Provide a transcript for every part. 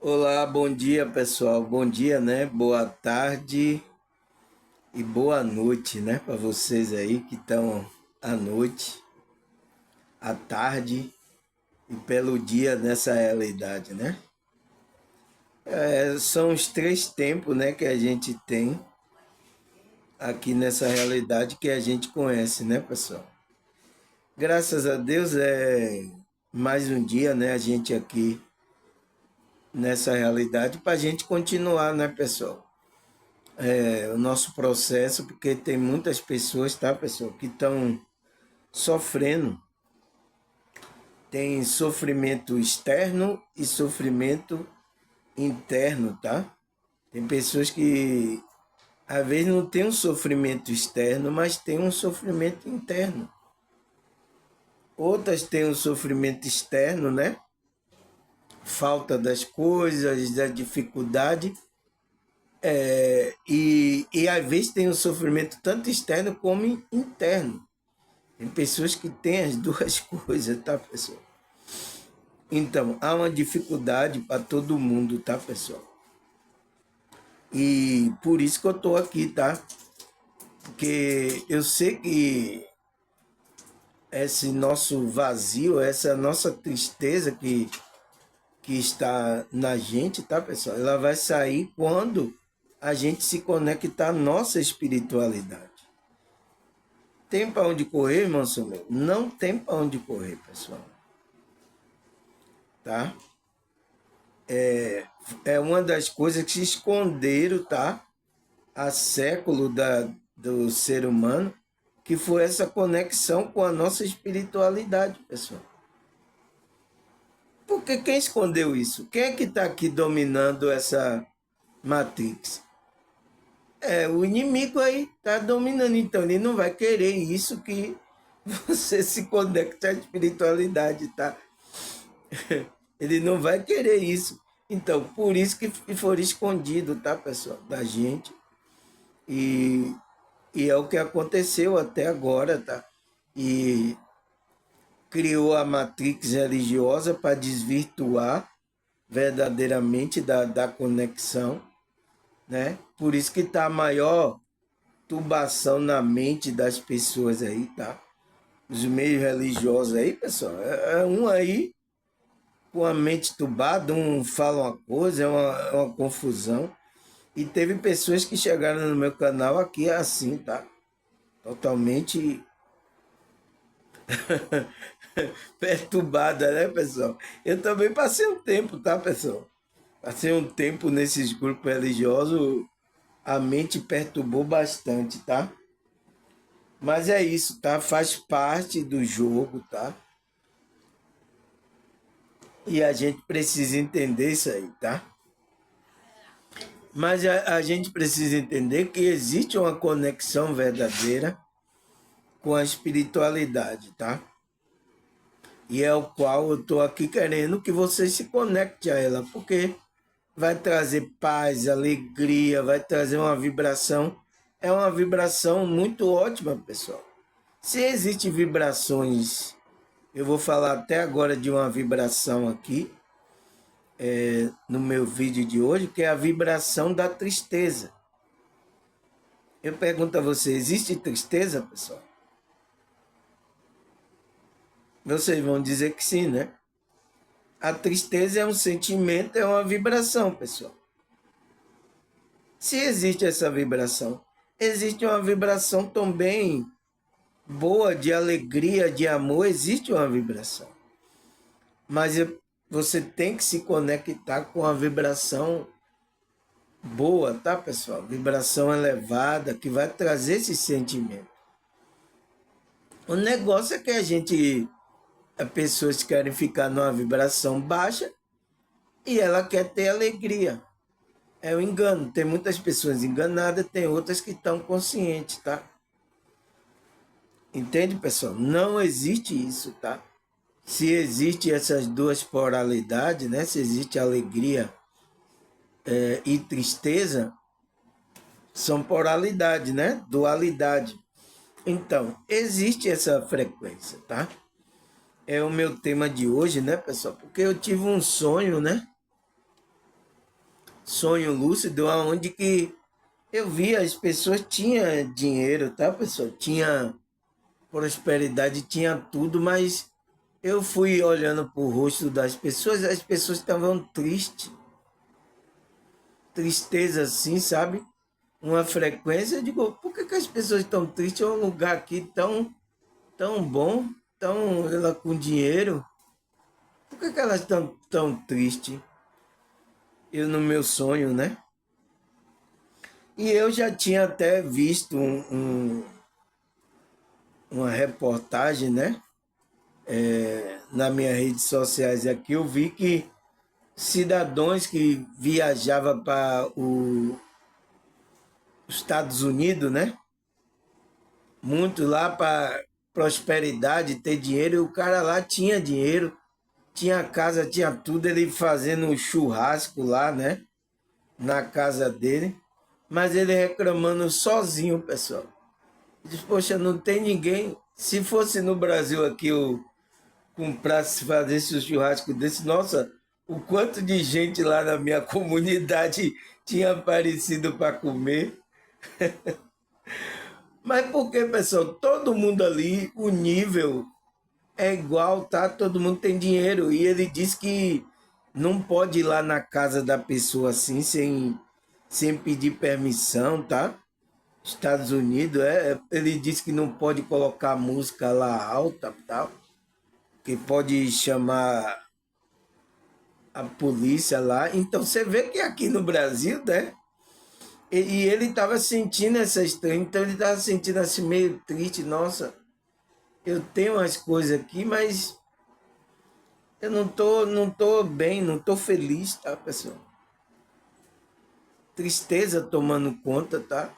Olá, bom dia pessoal. Bom dia, né? Boa tarde e boa noite, né? Para vocês aí que estão à noite, à tarde e pelo dia nessa realidade, né? São os três tempos, né, que a gente tem aqui nessa realidade que a gente conhece, né, pessoal? Graças a Deus é mais um dia, né? A gente aqui nessa realidade para a gente continuar, né, pessoal? O nosso processo, porque tem muitas pessoas, tá, pessoal, que estão sofrendo. Tem sofrimento externo e sofrimento interno, tá? Tem pessoas que às vezes não tem um sofrimento externo, mas tem um sofrimento interno. Outras têm um sofrimento externo, né? Falta das coisas, da dificuldade, e às vezes tem um sofrimento tanto externo como interno. Tem pessoas que têm as duas coisas, tá, pessoal? Então, há uma dificuldade para todo mundo, tá, pessoal? E por isso que eu tô aqui, tá? Porque eu sei que esse nosso vazio, essa nossa tristeza que está na gente, tá, pessoal? Ela vai sair quando a gente se conectar à nossa espiritualidade. Tem para onde correr, irmão Samuel? Não tem para onde correr, pessoal. Tá? É uma das coisas que se esconderam, tá? Há século do ser humano, que foi essa conexão com a nossa espiritualidade, pessoal. Porque quem escondeu isso? Quem é que está aqui dominando essa Matrix? É o inimigo aí, está dominando. Então ele não vai querer isso que você se conecte à espiritualidade, tá? Ele não vai querer isso. Então, por isso que for escondido, tá, pessoal, da gente. E, e é o que aconteceu até agora, tá? E criou a matrix religiosa para desvirtuar verdadeiramente da conexão, né? Por isso que tá a maior turbação na mente das pessoas aí, tá? Os meios religiosos aí, pessoal, é um aí com a mente turbada, um fala uma coisa, é uma confusão. E teve pessoas que chegaram no meu canal aqui assim, tá? Totalmente perturbada, né, pessoal? Eu também passei um tempo, tá, pessoal? Passei um tempo nesses grupos religiosos, a mente perturbou bastante, tá? Mas é isso, tá? Faz parte do jogo, tá? E a gente precisa entender isso aí, tá? Mas a gente precisa entender que existe uma conexão verdadeira com a espiritualidade, tá? E é o qual eu estou aqui querendo que você se conecte a ela, porque vai trazer paz, alegria, vai trazer uma vibração. É uma vibração muito ótima, pessoal. Se existem vibrações, eu vou falar até agora de uma vibração aqui, no meu vídeo de hoje, que é a vibração da tristeza. Eu pergunto a você, existe tristeza, pessoal? Vocês vão dizer que sim, né? A tristeza é um sentimento, é uma vibração, pessoal. Se existe essa vibração, existe uma vibração também boa, de alegria, de amor, existe uma vibração. Mas você tem que se conectar com a vibração boa, tá, pessoal? Vibração elevada, que vai trazer esse sentimento. O negócio é que as pessoas querem ficar numa vibração baixa e ela quer ter alegria. É o engano. Tem muitas pessoas enganadas, tem outras que estão conscientes, tá? Entende, pessoal? Não existe isso, tá? Se existe essas duas polaridades, né? Se existe alegria e tristeza, são polaridade, né? Dualidade. Então, existe essa frequência, tá? É o meu tema de hoje, né, pessoal? Porque eu tive um sonho, né? sonho lúcido, onde que eu vi as pessoas tinham dinheiro, tá, pessoal? Tinha prosperidade, tinha tudo, mas eu fui olhando para o rosto das pessoas, as pessoas estavam tristes, tristeza assim, sabe? Uma frequência, eu digo, por que as pessoas estão tristes? É um lugar aqui tão bom, tão ela com dinheiro, por que elas estão tão tristes? Eu no meu sonho, né? E eu já tinha até visto uma reportagem, né? Nas minhas redes sociais aqui, eu vi que cidadãos que viajavam para os Estados Unidos, né? Muito lá para prosperidade, ter dinheiro, e o cara lá tinha dinheiro, tinha casa, tinha tudo, ele fazendo um churrasco lá, né? Na casa dele, mas ele reclamando sozinho, pessoal. Diz, poxa, não tem ninguém. Se fosse no Brasil aqui, eu comprasse, fazesse um churrasco desse, nossa, o quanto de gente lá na minha comunidade tinha aparecido para comer. Mas porque, pessoal, todo mundo ali, o nível é igual, tá? Todo mundo tem dinheiro. E ele diz que não pode ir lá na casa da pessoa assim, sem pedir permissão, tá? Estados Unidos, ele diz que não pode colocar música lá alta, tal, que pode chamar a polícia lá. Então você vê que aqui no Brasil, né? E ele estava sentindo essa estranha, então ele estava sentindo assim meio triste, nossa, eu tenho as coisas aqui, mas eu não tô bem, não tô feliz, tá, pessoal? Tristeza tomando conta, tá?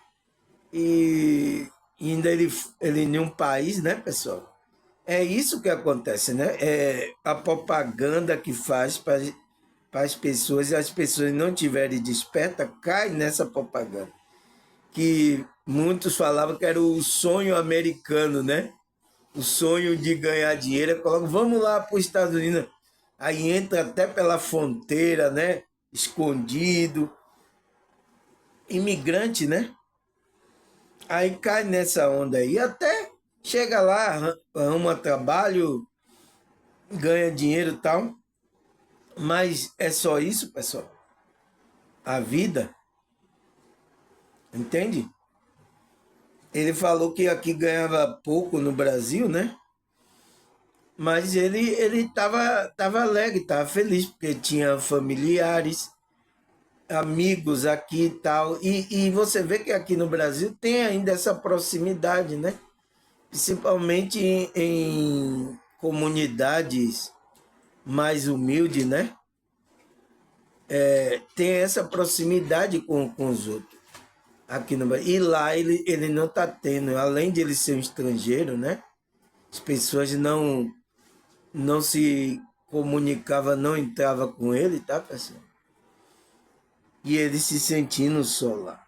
E ainda ele em um país, né, pessoal? É isso que acontece, né? É a propaganda que faz para as pessoas, e as pessoas não tiverem desperta, cai nessa propaganda. Que muitos falavam que era o sonho americano, né? O sonho de ganhar dinheiro, colocam, vamos lá para os Estados Unidos. Aí entra até pela fronteira, né? Escondido. Imigrante, né? Aí cai nessa onda aí, até chega lá, arruma trabalho, ganha dinheiro e tal. Mas é só isso, pessoal? A vida, entende? Ele falou que aqui ganhava pouco no Brasil, né? Mas ele tava alegre, tava feliz, porque tinha familiares, amigos aqui e tal. E você vê que aqui no Brasil tem ainda essa proximidade, né? Principalmente em comunidades mais humildes, né? Tem essa proximidade com os outros aqui no Brasil. E lá ele não está tendo, além de ele ser um estrangeiro, né? As pessoas não se comunicavam, não entrava com ele, tá, pessoal? E ele se sentindo só lá.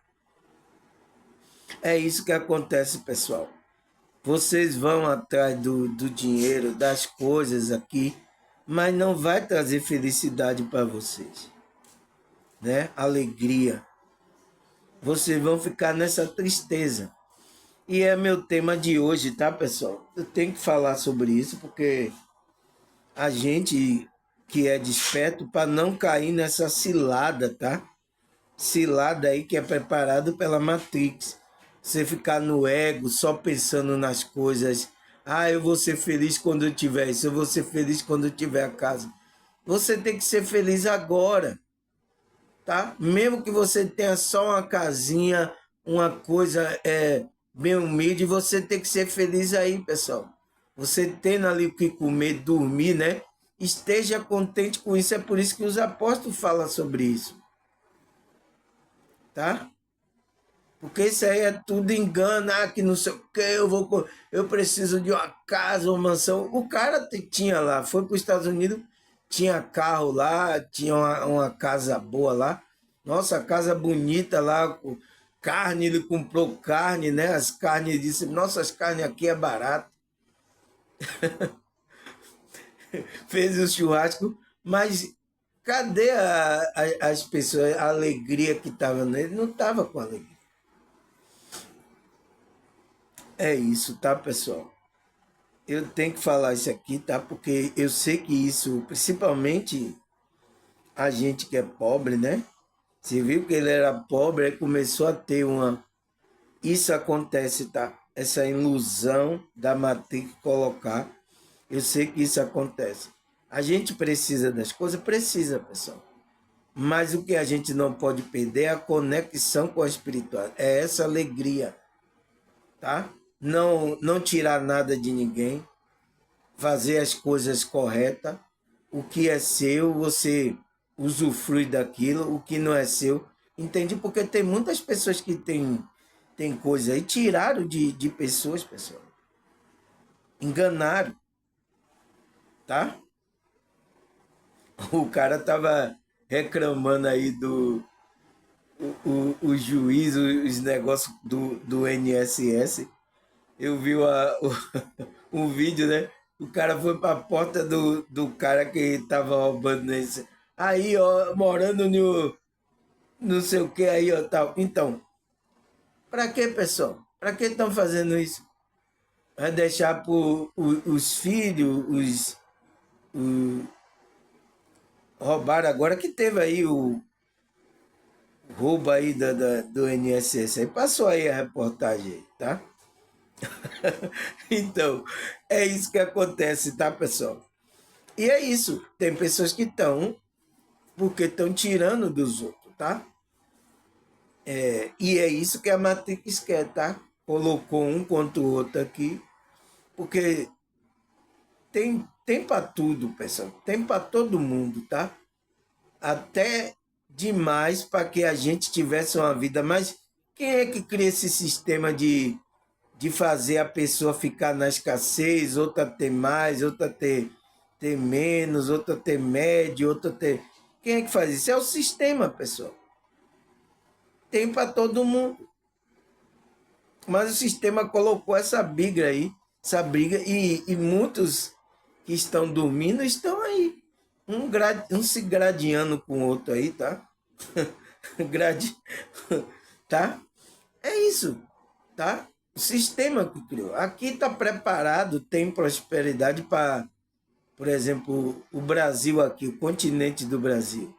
É isso que acontece, pessoal. Vocês vão atrás do dinheiro, das coisas aqui, mas não vai trazer felicidade para vocês, né? Alegria. Vocês vão ficar nessa tristeza. E é meu tema de hoje, tá, pessoal? Eu tenho que falar sobre isso porque a gente que é desperto para não cair nessa cilada, tá? Cilada aí que é preparado pela Matrix. Você ficar no ego, só pensando nas coisas. Ah, eu vou ser feliz quando eu tiver isso, eu vou ser feliz quando eu tiver a casa. Você tem que ser feliz agora, tá? Mesmo que você tenha só uma casinha, uma coisa bem humilde, você tem que ser feliz aí, pessoal. Você tendo ali o que comer, dormir, né? Esteja contente com isso. É por isso que os apóstolos falam sobre isso, tá? Porque isso aí é tudo engano, que não sei o que, eu preciso de uma casa, uma mansão. O cara tinha lá, foi para os Estados Unidos, tinha carro lá, tinha uma casa boa lá. Nossa, casa bonita lá, carne, ele comprou carne, né? As carnes, disse, nossa, as carnes aqui é barato. Fez o churrasco, mas Cadê as pessoas, a alegria que estava nele? Não estava com alegria. É isso, tá, pessoal? Eu tenho que falar isso aqui, tá? Porque eu sei que isso, principalmente a gente que é pobre, né? Você viu que ele era pobre, aí começou a ter uma. Isso acontece, tá? Essa ilusão da matriz colocar. Eu sei que isso acontece. A gente precisa das coisas? Precisa, pessoal. Mas o que a gente não pode perder é a conexão com a espiritual. É essa alegria, tá? Não tirar nada de ninguém, fazer as coisas corretas. O que é seu, você usufrui daquilo. O que não é seu, entende? Porque tem muitas pessoas que têm coisa aí, tiraram de pessoas, pessoal. Enganaram, tá? O cara tava reclamando aí o juiz, os negócios do INSS. Eu vi um vídeo, né? O cara foi pra porta do cara que tava roubando nesse. Aí, ó, morando no não sei o que aí, ó, tal. Então, pra que, pessoal? Pra que estão fazendo isso? Vai deixar os filhos, roubaram agora que teve aí o roubo aí do INSS. Aí passou aí a reportagem aí, tá? Então, é isso que acontece, tá, pessoal? E é isso. Tem pessoas que estão, porque estão tirando dos outros, tá? E é isso que a Matrix quer, tá? Colocou um contra o outro aqui, porque tem para tudo, pessoal. Tem para todo mundo, tá? Até demais para que a gente tivesse uma vida. Mas quem é que cria esse sistema de fazer a pessoa ficar na escassez, outra ter mais, outra ter menos, outra ter médio, outra ter. Quem é que faz isso? É o sistema, pessoal. Tem para todo mundo. Mas o sistema colocou essa briga aí, essa briga, e muitos que estão dormindo estão aí. Um se gradeando com o outro aí, tá? Grade, tá? É isso, tá? O sistema que criou. Aqui está preparado, tem prosperidade para, por exemplo, o Brasil aqui, o continente do Brasil.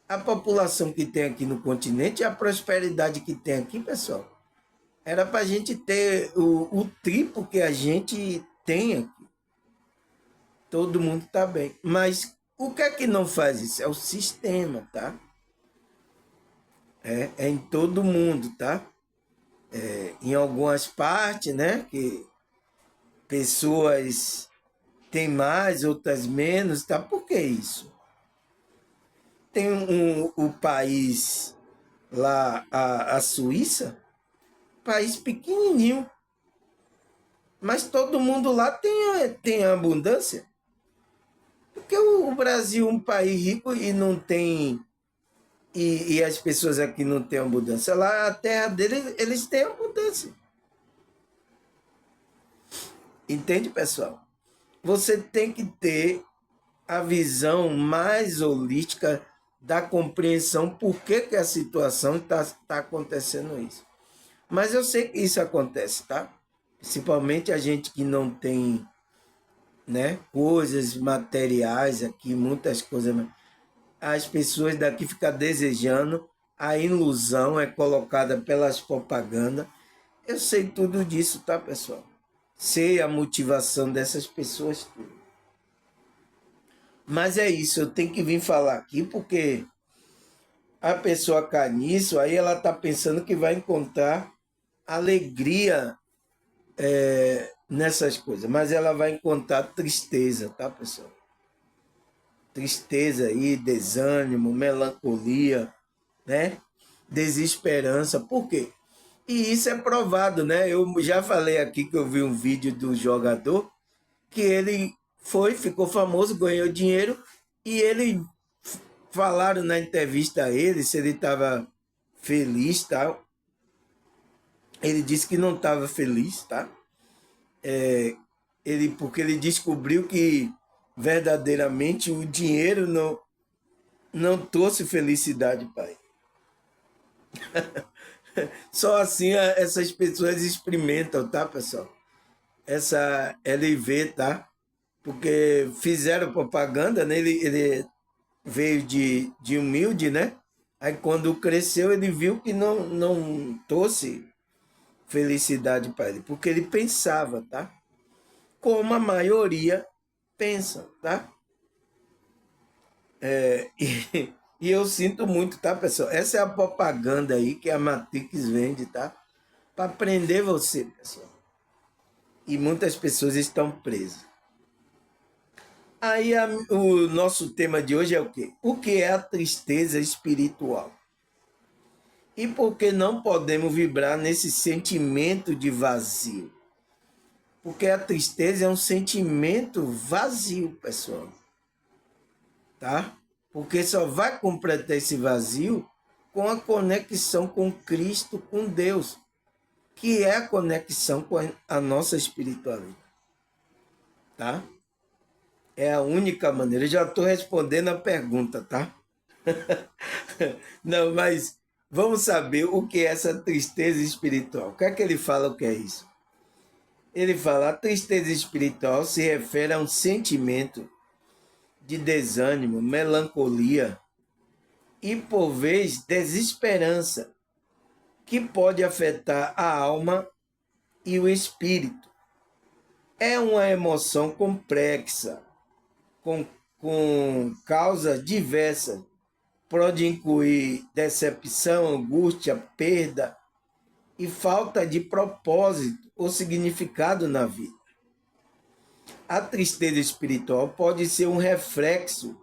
A população que tem aqui no continente, a prosperidade que tem aqui, pessoal, era para a gente ter o triplo que a gente tem aqui. Todo mundo está bem. Mas o que é que não faz isso? É o sistema, tá? É em todo mundo, tá? Em algumas partes, né? Que pessoas têm mais, outras menos, tá? Por que isso? Tem o país lá, a Suíça, país pequenininho, mas todo mundo lá tem abundância. Porque o Brasil é um país rico e não tem. E as pessoas aqui não têm abundância. Lá a terra deles, eles têm abundância. Entende, pessoal? Você tem que ter a visão mais holística da compreensão por que a situação está acontecendo isso. Mas eu sei que isso acontece, tá? Principalmente a gente que não tem, né, coisas materiais aqui, muitas coisas. As pessoas daqui ficam desejando, a ilusão é colocada pelas propagandas. Eu sei tudo disso, tá, pessoal? Sei a motivação dessas pessoas. Mas é isso, eu tenho que vir falar aqui porque a pessoa cai nisso, aí ela está pensando que vai encontrar alegria nessas coisas, mas ela vai encontrar tristeza, tá, pessoal? Tristeza aí, desânimo, melancolia, né? Desesperança. Por quê? E isso é provado, né? Eu já falei aqui que eu vi um vídeo do jogador que ele ficou famoso, ganhou dinheiro e ele falaram na entrevista a ele se ele estava feliz, tal. Ele disse que não estava feliz, tá? Porque ele descobriu que verdadeiramente o dinheiro não trouxe felicidade para ele. Só assim essas pessoas experimentam, tá, pessoal? Essa LV, tá? Porque fizeram propaganda, né? Ele veio de humilde, né? Aí quando cresceu, ele viu que não trouxe felicidade para ele, porque ele pensava, tá? Como a maioria pensa, tá? E eu sinto muito, tá, pessoal? Essa é a propaganda aí que a Matrix vende, tá? Para prender você, pessoal. E muitas pessoas estão presas. Aí o nosso tema de hoje é o quê? O que é a tristeza espiritual? E por que não podemos vibrar nesse sentimento de vazio? Porque a tristeza é um sentimento vazio, pessoal. Tá? Porque só vai completar esse vazio com a conexão com Cristo, com Deus, que é a conexão com a nossa espiritualidade. Tá? É a única maneira. Eu já estou respondendo a pergunta, tá? Não, mas vamos saber o que é essa tristeza espiritual. O que é que ele fala o que é isso? Ele fala, a tristeza espiritual se refere a um sentimento de desânimo, melancolia e, por vezes, desesperança, que pode afetar a alma e o espírito. É uma emoção complexa, com causas diversas. Pode incluir decepção, angústia, perda e falta de propósito ou significado na vida. A tristeza espiritual pode ser um reflexo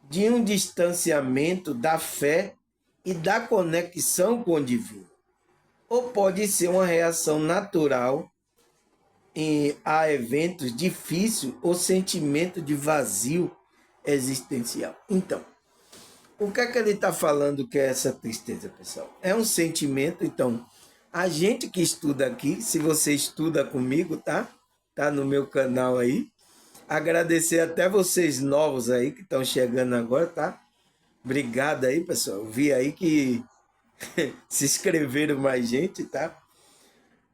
de um distanciamento da fé e da conexão com o divino, ou pode ser uma reação natural a eventos difíceis ou sentimento de vazio existencial. Então, o que é que ele está falando que é essa tristeza, pessoal? É um sentimento, então, a gente que estuda aqui, se você estuda comigo, tá? Tá no meu canal aí. Agradecer até vocês novos aí que estão chegando agora, tá? Obrigado aí, pessoal. Vi aí que se inscreveram mais gente, tá?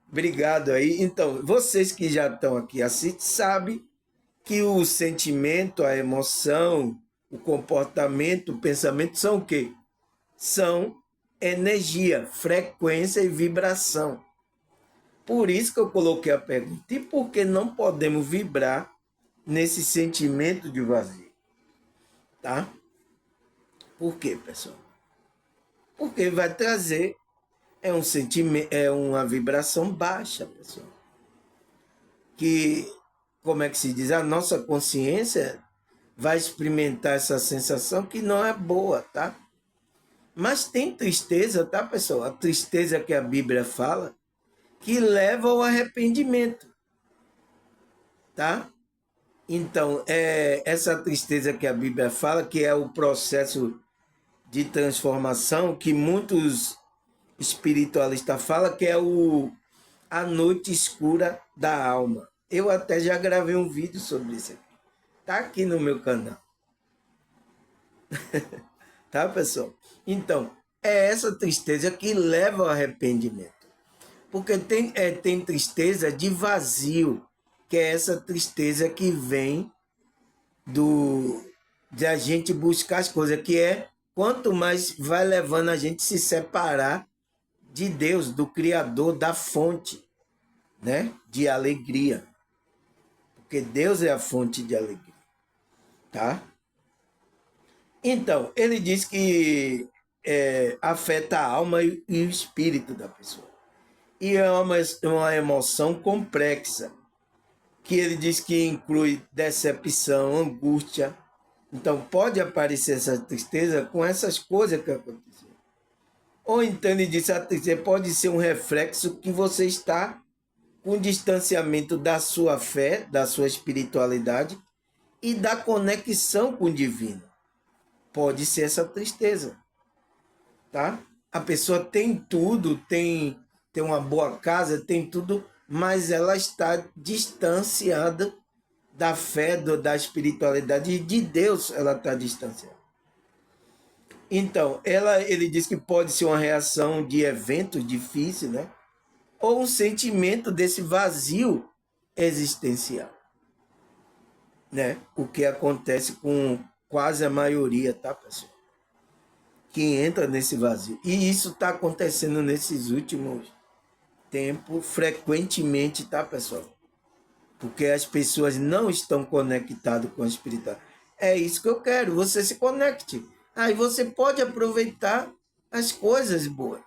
Obrigado aí. Então, vocês que já estão aqui assistindo, sabem que o sentimento, a emoção, o comportamento, o pensamento são o quê? São energia, frequência e vibração. Por isso que eu coloquei a pergunta: e por que não podemos vibrar nesse sentimento de vazio? Tá? Por quê, pessoal? Porque vai trazer um sentimento, uma vibração baixa, pessoal. Que, como é que se diz? A nossa consciência vai experimentar essa sensação que não é boa, tá? Mas tem tristeza, tá, pessoal? A tristeza que a Bíblia fala, que leva ao arrependimento, tá? Então, essa tristeza que a Bíblia fala, que é o processo de transformação, que muitos espiritualistas falam, que é a noite escura da alma. Eu até já gravei um vídeo sobre isso aqui. Tá aqui no meu canal. Tá, pessoal? Então, é essa tristeza que leva ao arrependimento. Porque tem tristeza de vazio, que é essa tristeza que vem de a gente buscar as coisas, que é quanto mais vai levando a gente se separar de Deus, do Criador, da fonte, né? De alegria. Porque Deus é a fonte de alegria, tá? Então, ele diz que afeta a alma e o espírito da pessoa. E é uma emoção complexa, que ele diz que inclui decepção, angústia. Então, pode aparecer essa tristeza com essas coisas que aconteceram. Ou então ele diz que a tristeza pode ser um reflexo que você está com distanciamento da sua fé, da sua espiritualidade e da conexão com o divino. Pode ser essa tristeza, tá? A pessoa tem tudo, tem uma boa casa, tem tudo, mas ela está distanciada da fé, da espiritualidade e de Deus, ela está distanciada. Então, ele diz que pode ser uma reação de evento difícil, né? Ou um sentimento desse vazio existencial, né? O que acontece com quase a maioria, tá, pessoal? Que entra nesse vazio. E isso está acontecendo nesses últimos tempos, frequentemente, tá, pessoal? Porque as pessoas não estão conectadas com a espiritualidade. É isso que eu quero, você se conecte. Aí você pode aproveitar as coisas boas.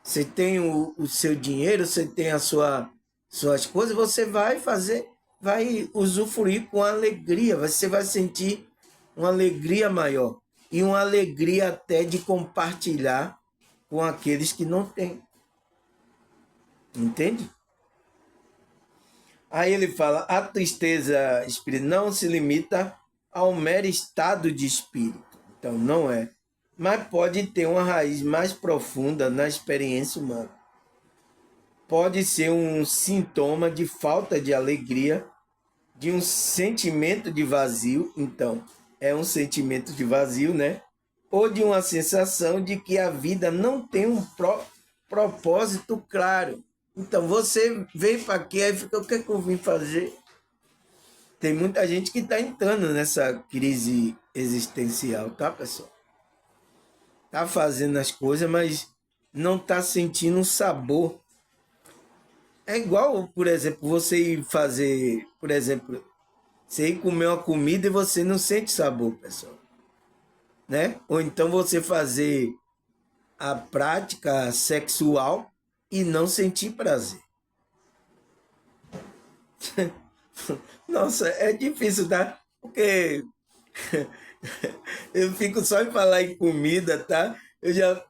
Você tem o seu dinheiro, você tem suas coisas, você vai fazer, vai usufruir com alegria, você vai sentir uma alegria maior e uma alegria até de compartilhar com aqueles que não têm. Entende? Aí ele fala, a tristeza espiritual não se limita ao mero estado de espírito. Então, não é. Mas pode ter uma raiz mais profunda na experiência humana. Pode ser um sintoma de falta de alegria, de um sentimento de vazio. Então, é um sentimento de vazio, né? Ou de uma sensação de que a vida não tem um propósito claro. Então, você veio para aqui e fica, o que é que eu vim fazer? Tem muita gente que está entrando nessa crise existencial, tá, pessoal? Tá fazendo as coisas, mas não tá sentindo um sabor. É igual, por exemplo, você ir fazer, por exemplo, você ir comer uma comida e você não sente sabor, pessoal, né? Ou então você fazer a prática sexual e não sentir prazer. Nossa, é difícil, tá? Porque eu fico só em falar em comida, tá? Eu já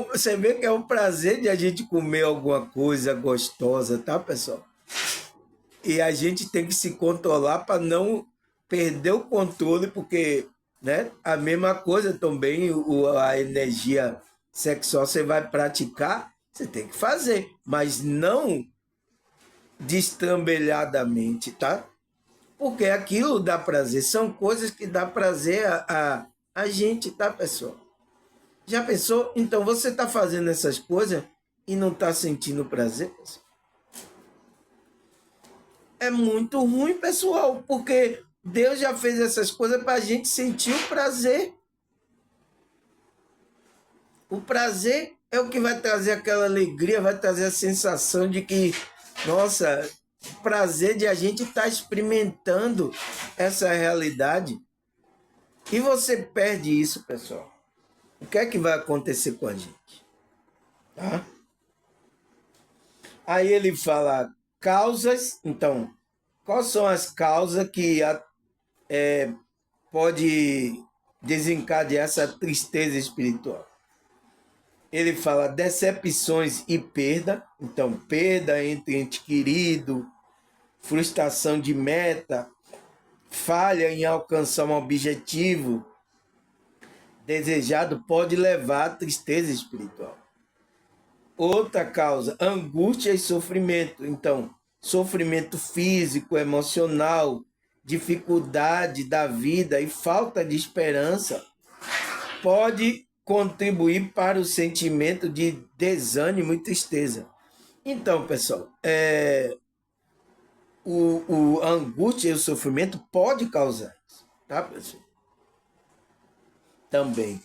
você vê que é um prazer de a gente comer alguma coisa gostosa, tá, pessoal? E a gente tem que se controlar para não perder o controle, porque, né, a mesma coisa também, a energia sexual você vai praticar, você tem que fazer, mas não destrambelhadamente, tá? Porque aquilo dá prazer, são coisas que dá prazer a gente, tá, pessoal? Já pensou? Então você está fazendo essas coisas e não está sentindo prazer, pessoal? É muito ruim, pessoal, porque Deus já fez essas coisas para a gente sentir o prazer. O prazer é o que vai trazer aquela alegria, vai trazer a sensação de que, nossa, prazer de a gente estar experimentando essa realidade. E você perde isso, pessoal. O que é que vai acontecer com a gente? Tá? Aí ele fala causas, então, quais são as causas que pode desencadear essa tristeza espiritual? Ele fala decepções e perda, então perda entre ente querido, frustração de meta, falha em alcançar um objetivo desejado pode levar à tristeza espiritual. Outra causa, angústia e sofrimento. Então, sofrimento físico, emocional, dificuldade da vida e falta de esperança pode contribuir para o sentimento de desânimo e tristeza. Então, pessoal, a angústia e o sofrimento pode causar isso, tá, pessoal? Também.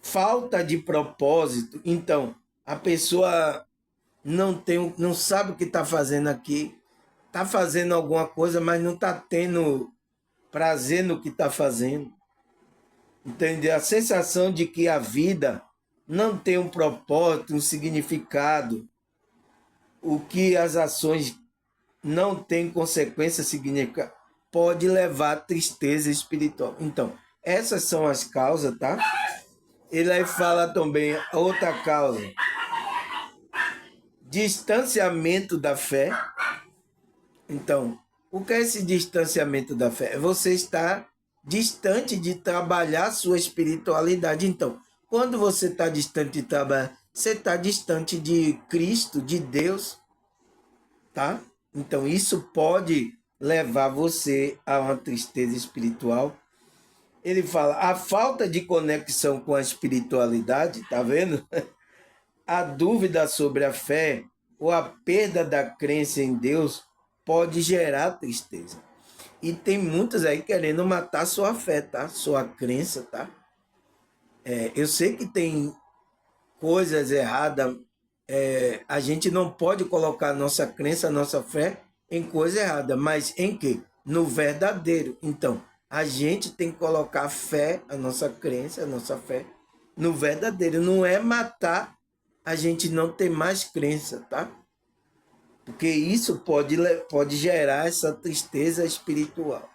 Falta de propósito. Então, a pessoa não sabe o que está fazendo aqui, está fazendo alguma coisa, mas não está tendo prazer no que está fazendo. Entende? A sensação de que a vida não tem um propósito, um significado, o que as ações não têm consequência significativa, pode levar à tristeza espiritual. Então, essas são as causas, tá? Ele aí fala também outra causa, distanciamento da fé. Então, o que é esse distanciamento da fé? Você está distante de trabalhar a sua espiritualidade. Então, quando você está distante de trabalhar, você está distante de Cristo, de Deus, tá? Então, isso pode levar você a uma tristeza espiritual Ele fala, a falta de conexão com a espiritualidade, tá vendo? A dúvida sobre a fé ou a perda da crença em Deus pode gerar tristeza. E tem muitos aí querendo matar sua fé, tá? Sua crença, tá? Eu sei que tem coisas erradas. A gente não pode colocar nossa crença, nossa fé em coisa errada, mas em quê? No verdadeiro. Então, a gente tem que colocar a fé, a nossa crença, a nossa fé no verdadeiro. Não é matar a gente não ter mais crença, tá? Porque isso pode gerar essa tristeza espiritual.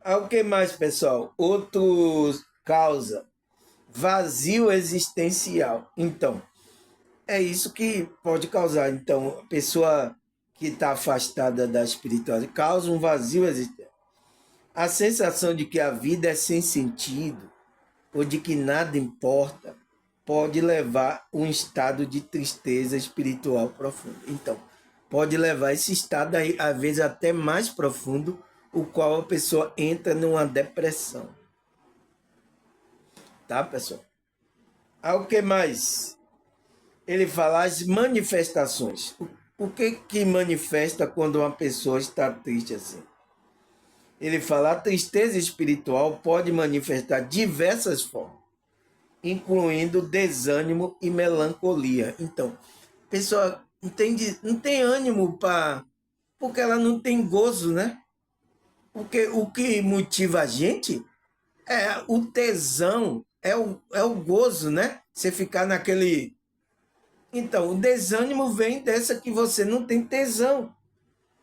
O que mais, pessoal? Outro causa, vazio existencial. Então, é isso que pode causar. Então, a pessoa que está afastada da espiritualidade causa um vazio existencial. A sensação de que a vida é sem sentido ou de que nada importa pode levar a um estado de tristeza espiritual profundo. Então, pode levar esse estado, às vezes, até mais profundo, o qual a pessoa entra numa depressão. Tá, pessoal? O que mais? Ele fala as manifestações. O que manifesta quando uma pessoa está triste assim? Ele fala a tristeza espiritual pode manifestar diversas formas, incluindo desânimo e melancolia. Então, a pessoa não tem ânimo para... porque ela não tem gozo, né? Porque o que motiva a gente é o tesão, é o gozo, né? Você ficar naquele... Então, o desânimo vem dessa que você não tem tesão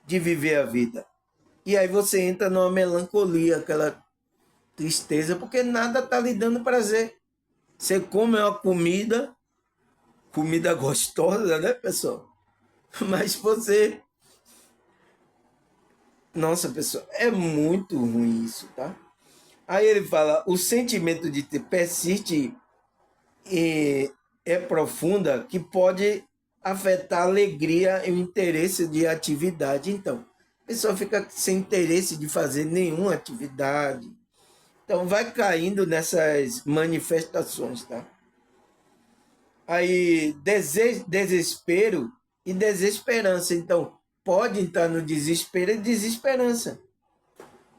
de viver a vida. E aí você entra numa melancolia, aquela tristeza, porque nada está lhe dando prazer. Você come uma comida gostosa, né, pessoal? Mas você... Nossa, pessoal, é muito ruim isso, tá? Aí ele fala, o sentimento de ter persiste e é profunda, que pode afetar a alegria e o interesse de atividade. Então, a pessoa fica sem interesse de fazer nenhuma atividade. Então, vai caindo nessas manifestações, tá? Aí, desespero e desesperança. Então, pode entrar no desespero e desesperança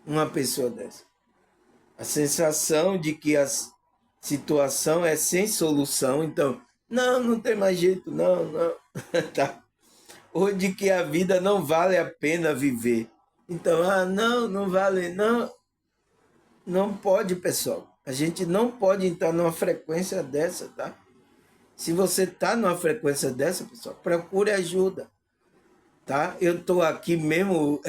uma pessoa dessa. A sensação de que a situação é sem solução. Então, não tem mais jeito, não. Tá? Ou de que a vida não vale a pena viver. Então, não vale, não. Não pode, pessoal. A gente não pode entrar numa frequência dessa, tá? Se você está numa frequência dessa, pessoal, procure ajuda, tá? Eu estou aqui mesmo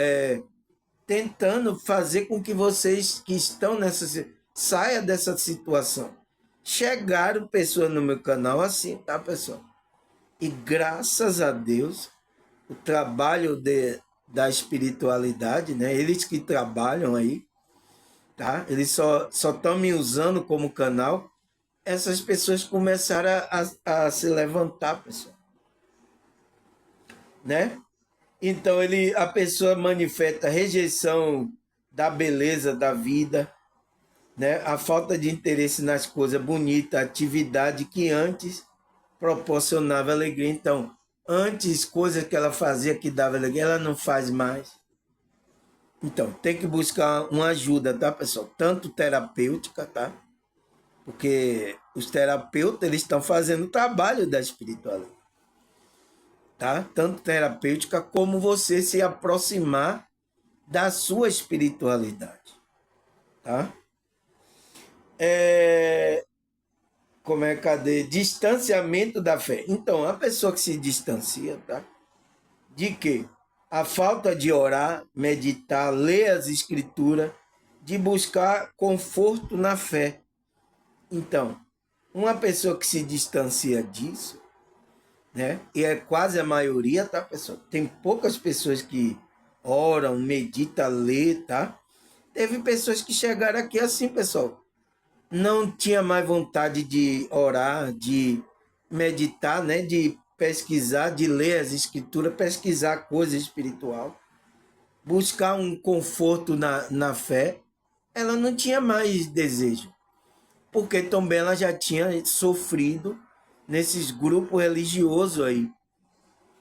tentando fazer com que vocês que estão nessa... saia dessa situação. Chegaram pessoas no meu canal assim, tá, pessoal? E graças a Deus, o trabalho da espiritualidade, né? Eles que trabalham aí, tá? Eles só estão me usando como canal. Essas pessoas começaram a se levantar, pessoal, né? Então a pessoa manifesta rejeição da beleza da vida, né? A falta de interesse nas coisas bonitas, atividade que antes proporcionava alegria. Então, antes coisas que ela fazia que dava alegria, ela não faz mais. Então, tem que buscar uma ajuda, tá, pessoal? Tanto terapêutica, tá? Porque os terapeutas, eles estão fazendo o trabalho da espiritualidade, tá? Tanto terapêutica como você se aproximar da sua espiritualidade, tá? Cadê? Distanciamento da fé. Então, a pessoa que se distancia, tá? De quê? A falta de orar, meditar, ler as escrituras, de buscar conforto na fé. Então, uma pessoa que se distancia disso, né? E é quase a maioria, tá, pessoal? Tem poucas pessoas que oram, meditam, lê, tá? Teve pessoas que chegaram aqui assim, pessoal. Não tinha mais vontade de orar, de meditar, né? De pesquisar, de ler as escrituras, pesquisar coisa espiritual, buscar um conforto na fé. ela não tinha mais desejo, porque também ela já tinha sofrido nesses grupos religiosos aí,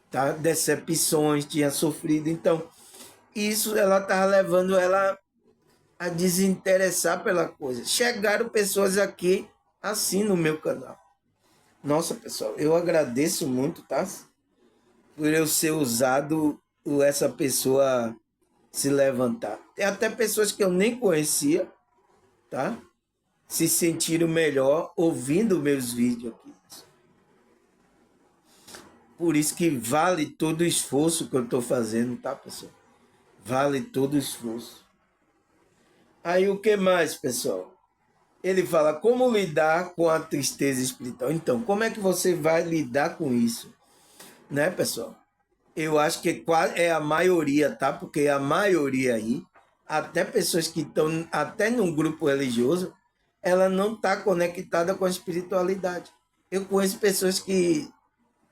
tá? Decepções, tinha sofrido. Então, isso ela estava levando ela a desinteressar pela coisa. Chegaram pessoas aqui assim no meu canal. Nossa, pessoal, eu agradeço muito, tá? Por eu ser usado, por essa pessoa se levantar. Tem até pessoas que eu nem conhecia, tá? Se sentiram melhor ouvindo meus vídeos aqui. Por isso que vale todo o esforço que eu estou fazendo, tá, pessoal? Vale todo o esforço. Aí o que mais, pessoal? Ele fala como lidar com a tristeza espiritual. Então, como é que você vai lidar com isso? Né, pessoal? Eu acho que é a maioria, tá? Porque a maioria aí, até pessoas que estão até num grupo religioso, ela não está conectada com a espiritualidade. Eu conheço pessoas que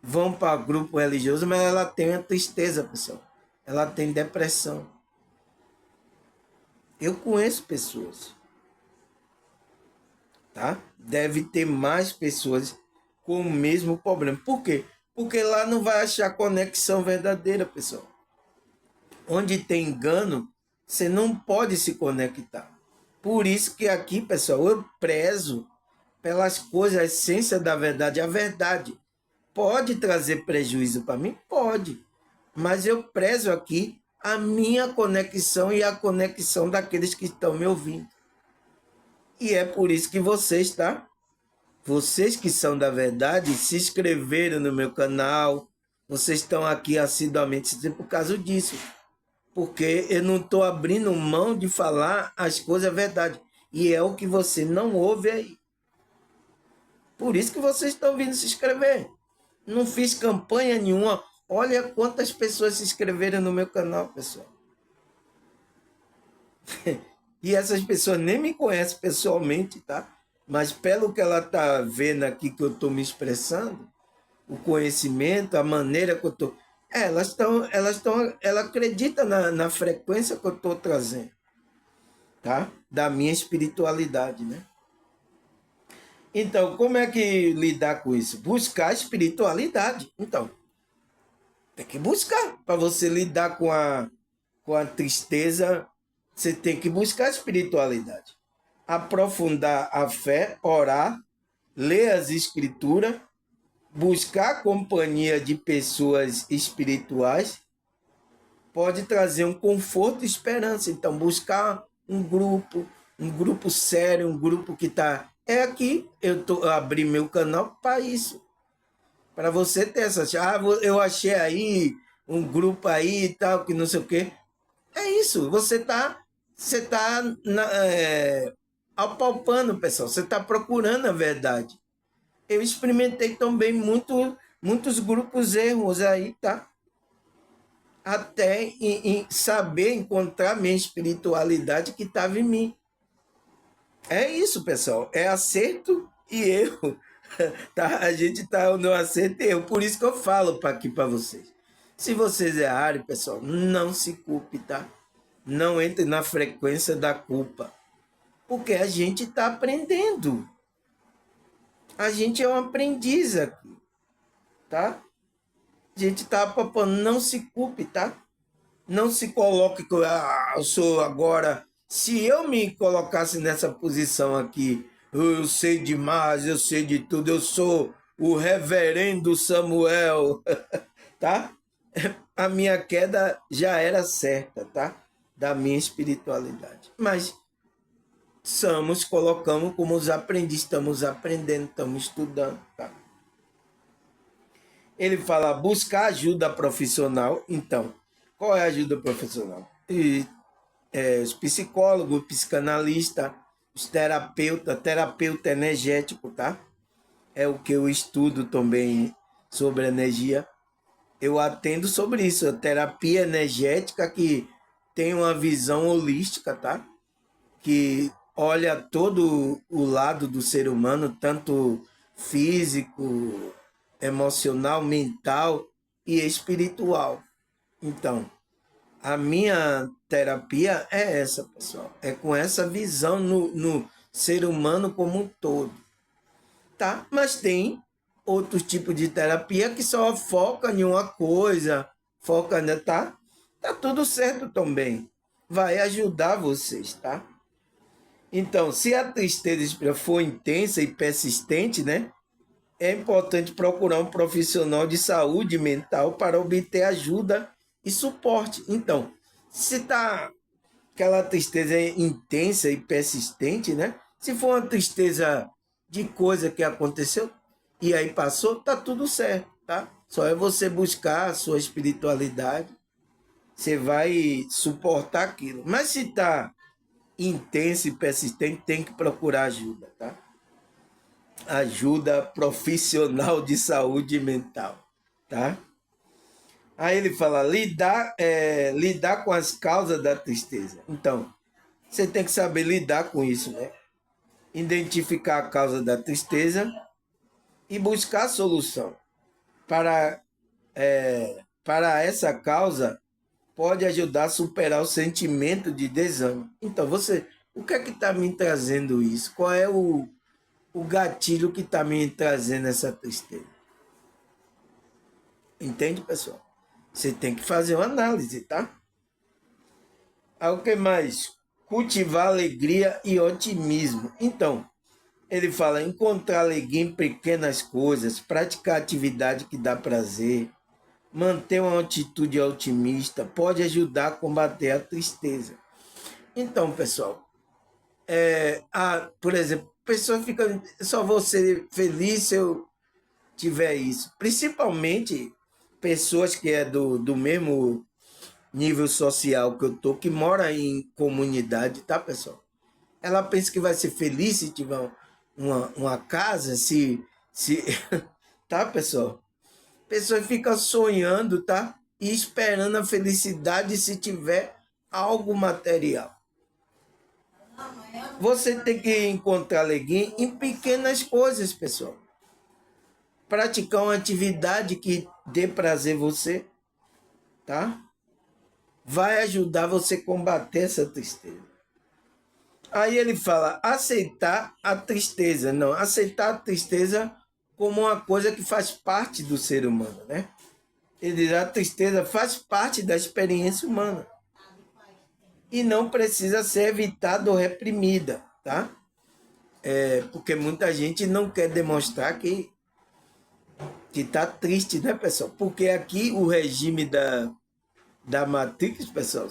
vão para grupo religioso, mas ela tem a tristeza, pessoal. Ela tem depressão. Eu conheço pessoas, tá? Deve ter mais pessoas com o mesmo problema. Por quê? Porque lá não vai achar conexão verdadeira, pessoal. Onde tem engano, você não pode se conectar. Por isso que aqui, pessoal, eu prezo pelas coisas, a essência da verdade. A verdade pode trazer prejuízo para mim? Pode. Mas eu prezo aqui a minha conexão e a conexão daqueles que estão me ouvindo. E é por isso que vocês, tá? Vocês que são da verdade, se inscreveram no meu canal, vocês estão aqui assiduamente por causa disso. Porque eu não estou abrindo mão de falar as coisas verdade. E é o que você não ouve aí. Por isso que vocês estão vindo se inscrever. Não fiz campanha nenhuma. Olha quantas pessoas se inscreveram no meu canal, pessoal. E essas pessoas nem me conhecem pessoalmente, tá? Mas pelo que ela tá vendo aqui que eu estou me expressando, o conhecimento, a maneira que eu estou... ela acredita na frequência que eu estou trazendo, tá? Da minha espiritualidade, né? Então, como é que lidar com isso? Buscar espiritualidade. Então, tem que buscar. Para você lidar com a tristeza, você tem que buscar espiritualidade. Aprofundar a fé, orar, ler as escrituras, buscar a companhia de pessoas espirituais, pode trazer um conforto e esperança. Então, buscar um grupo sério, um grupo que está... É aqui, eu abri meu canal para isso. Para você ter essa... eu achei aí um grupo aí e tal, que não sei o quê. É isso, você tá apalpando, pessoal. Você está procurando a verdade. Eu experimentei também muitos grupos erros aí, tá? Até em saber encontrar minha espiritualidade que estava em mim. É isso, pessoal. É acerto e erro. Tá? A gente está no acerto e erro. Por isso que eu falo aqui para vocês. Se vocês errarem, pessoal, não se culpe, tá? Não entre na frequência da culpa. Porque a gente está aprendendo. A gente é um aprendiz aqui, tá? A gente está propondo, não se culpe, tá? Não se coloque que eu sou agora. Se eu me colocasse nessa posição aqui, eu sei demais, eu sei de tudo, eu sou o reverendo Samuel, tá? A minha queda já era certa, tá? Da minha espiritualidade. Mas colocamos como os aprendizes, estamos aprendendo, estamos estudando, tá? Ele fala buscar ajuda profissional. Então, qual é a ajuda profissional? Os psicólogos, psicanalista, os terapeuta energético, tá? É o que eu estudo também sobre energia. Eu atendo sobre isso, a terapia energética que tem uma visão holística, tá? Que olha todo o lado do ser humano, tanto físico, emocional, mental e espiritual. Então, A minha terapia é essa, pessoal. É com essa visão no ser humano como um todo, tá? Mas tem outros tipos de terapia que só foca em uma coisa, foca, né, tá? Tá tudo certo também. Vai ajudar vocês, tá? Então, se a tristeza for intensa e persistente, né? É importante procurar um profissional de saúde mental para obter ajuda e suporte. Então, se tá aquela tristeza intensa e persistente, né? Se for uma tristeza de coisa que aconteceu e aí passou, tá tudo certo, tá? Só é você buscar a sua espiritualidade, você vai suportar aquilo. Mas se tá intenso e persistente, tem que procurar ajuda, tá? Ajuda profissional de saúde mental, tá? Aí ele fala, lidar com as causas da tristeza. Então, você tem que saber lidar com isso, né? Identificar a causa da tristeza e buscar a solução. Para, para essa causa, pode ajudar a superar o sentimento de desânimo. Então, o que é que está me trazendo isso? Qual é o gatilho que está me trazendo essa tristeza? Entende, pessoal? Você tem que fazer uma análise, tá? Aí o que mais? Cultivar alegria e otimismo. Então, ele fala encontrar alegria em pequenas coisas, praticar atividade que dá prazer, manter uma atitude otimista, pode ajudar a combater a tristeza. Então, pessoal, por exemplo, a pessoa fica, só vou ser feliz se eu tiver isso. Principalmente pessoas que é do mesmo nível social que eu tô, que mora em comunidade, tá, pessoal? Ela pensa que vai ser feliz se tiver uma casa, se tá, pessoal? A pessoa fica sonhando, tá? E esperando a felicidade se tiver algo material. Você tem que encontrar alegria em pequenas coisas, pessoal. Praticar uma atividade que dê prazer a você, tá? Vai ajudar você a combater essa tristeza. Aí ele fala, aceitar a tristeza. Não, aceitar a tristeza como uma coisa que faz parte do ser humano, né? Ele diz, a tristeza faz parte da experiência humana. E não precisa ser evitada ou reprimida, tá? Porque muita gente não quer demonstrar que tá triste, né, pessoal? Porque aqui o regime da Matrix, pessoal,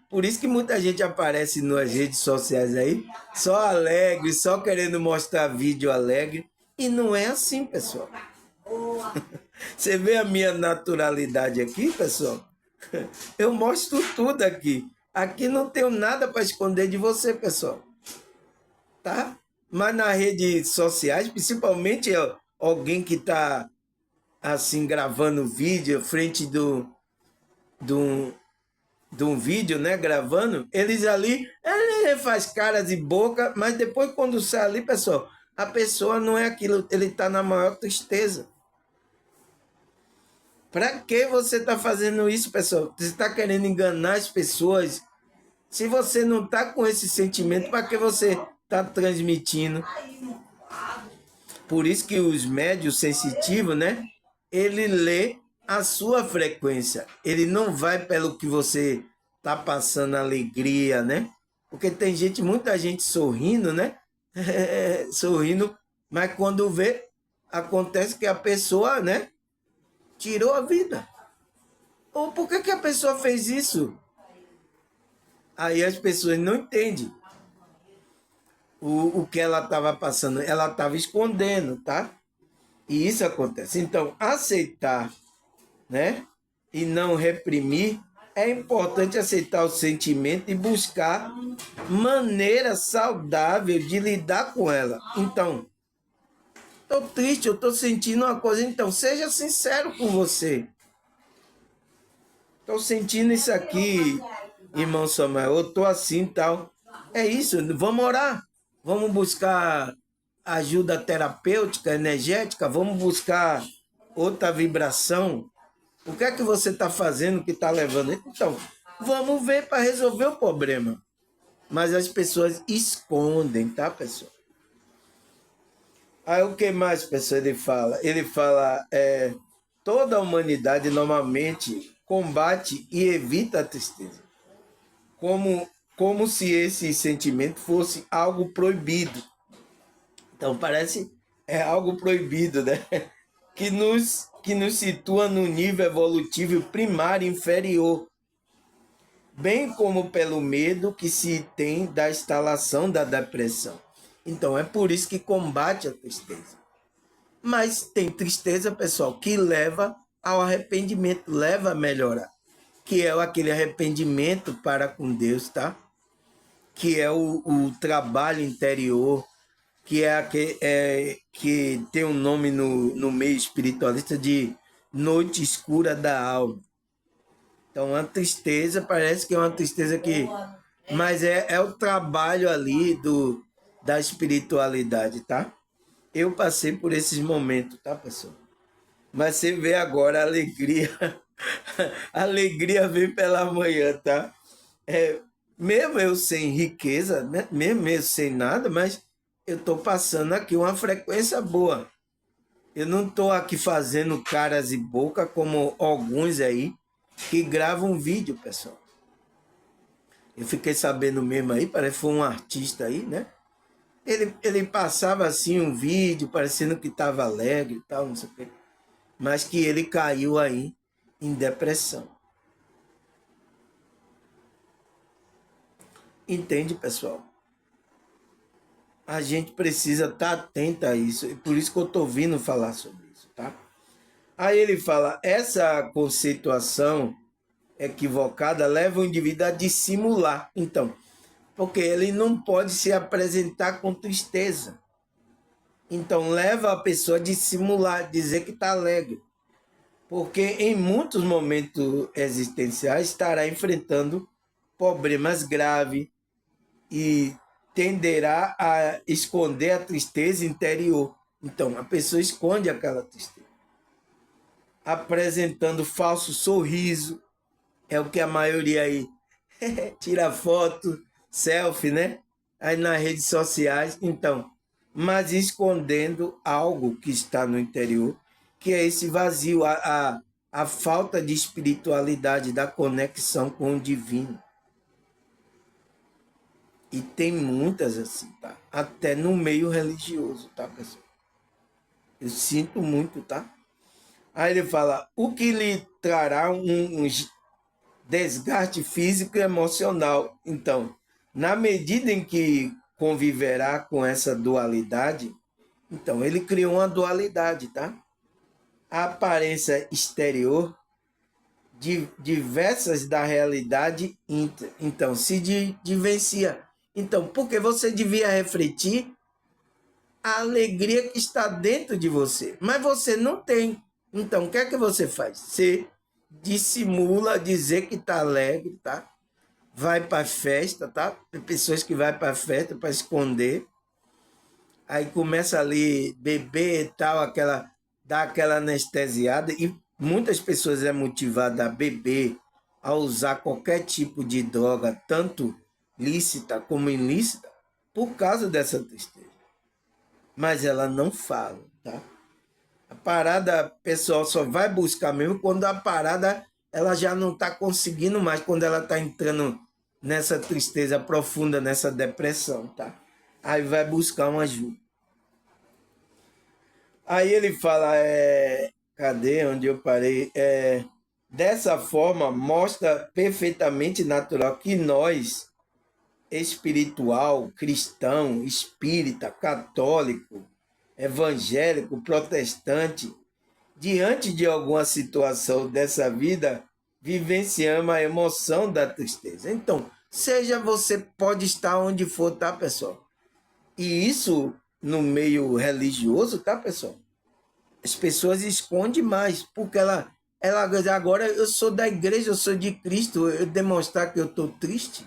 por isso que muita gente aparece nas redes sociais aí, só alegre, só querendo mostrar vídeo alegre, e não é assim, pessoal. Você vê a minha naturalidade aqui, pessoal? Eu mostro tudo aqui. Aqui não tenho nada para esconder de você, pessoal. Tá? Mas nas redes sociais, principalmente alguém que está assim gravando vídeo frente do de um vídeo, né, gravando, eles ali, ele faz caras e boca, mas depois quando sai ali, pessoal, a pessoa não é aquilo, ele está na maior tristeza. Para que você está fazendo isso, pessoal? Você está querendo enganar as pessoas? Se você não está com esse sentimento, para que você está transmitindo? Por isso que os médios sensitivos, né, ele lê a sua frequência. Ele não vai pelo que você tá passando alegria, né? Porque tem gente, muita gente sorrindo, né? Sorrindo, mas quando vê, acontece que a pessoa, né, tirou a vida. Ou por que a pessoa fez isso? Aí as pessoas não entendem o que ela estava passando. Ela estava escondendo, tá? E isso acontece. Então, aceitar, né? E não reprimir, é importante aceitar o sentimento e buscar maneira saudável de lidar com ela. Então, estou triste, eu estou sentindo uma coisa. Então, seja sincero com você. Estou sentindo isso aqui, irmão Samuel. Eu estou assim e tal. É isso, vamos orar. Vamos buscar ajuda terapêutica, energética. Vamos buscar outra vibração. O que é que você está fazendo que está levando? Então, Vamos ver para resolver o problema. Mas as pessoas escondem, tá, pessoal? Aí o que mais, pessoal, ele fala? Ele fala, toda a humanidade normalmente combate e evita a tristeza. Como se esse sentimento fosse algo proibido. Então parece algo proibido, né? Que nos situa no nível evolutivo primário inferior, bem como pelo medo que se tem da instalação da depressão. Então é por isso que combate a tristeza. Mas tem tristeza, pessoal, que leva ao arrependimento, leva a melhorar, que é aquele arrependimento para com Deus, tá? Que é o trabalho interior, que tem um nome no meio espiritualista de noite escura da alma. Então, a tristeza parece que é uma tristeza que... Mas é o trabalho ali da espiritualidade, tá? Eu passei por esses momentos, tá, pessoal? Mas você vê agora a alegria. A alegria vem pela manhã, tá? Mesmo eu sem riqueza, né? Mesmo eu sem nada, mas eu estou passando aqui uma frequência boa. Eu não estou aqui fazendo caras e boca como alguns aí que gravam vídeo, pessoal. Eu fiquei sabendo mesmo aí, parece que foi um artista aí, né? Ele passava assim um vídeo parecendo que estava alegre e tal, não sei o quê. Mas que ele caiu aí em depressão. Entende, pessoal? A gente precisa estar atento a isso. E por isso que eu estou vindo falar sobre isso, tá? Aí ele fala, essa conceituação equivocada leva o indivíduo a dissimular. Então, porque ele não pode se apresentar com tristeza. Então, leva a pessoa a dissimular, dizer que está alegre. Porque em muitos momentos existenciais estará enfrentando problemas graves e tenderá a esconder a tristeza interior. Então, a pessoa esconde aquela tristeza, apresentando falso sorriso, é o que a maioria aí tira foto, selfie, né? Aí nas redes sociais, então, mas escondendo algo que está no interior, que é esse vazio, a falta de espiritualidade, da conexão com o divino. E tem muitas assim, tá? Até no meio religioso, tá, pessoal? Eu sinto muito, tá? Aí ele fala, o que lhe trará um desgaste físico e emocional. Então, na medida em que conviverá com essa dualidade, então ele criou uma dualidade, tá? A aparência exterior diversas da realidade então se vivencia. Então, porque você devia refletir a alegria que está dentro de você, mas você não tem. Então, o que é que você faz? Você dissimula dizer que está alegre, tá? Vai para festa, tá? Tem pessoas que vai para festa para esconder. Aí começa ali beber e tal, dá aquela anestesiada e muitas pessoas é motivada a beber, a usar qualquer tipo de droga, tanto lícita como ilícita, por causa dessa tristeza. Mas ela não fala, tá? A parada, pessoal, só vai buscar mesmo quando a parada ela já não está conseguindo mais, quando ela está entrando nessa tristeza profunda, nessa depressão, tá? Aí vai buscar uma ajuda. Aí ele fala, cadê onde eu parei? Dessa forma, mostra perfeitamente natural que nós, espiritual, cristão, espírita, católico, evangélico, protestante, diante de alguma situação dessa vida, vivenciamos a emoção da tristeza. Então, seja você pode estar onde for, tá, pessoal? E isso no meio religioso, tá, pessoal? As pessoas escondem mais, porque ela agora eu sou da igreja, eu sou de Cristo, eu demonstrar que eu estou triste.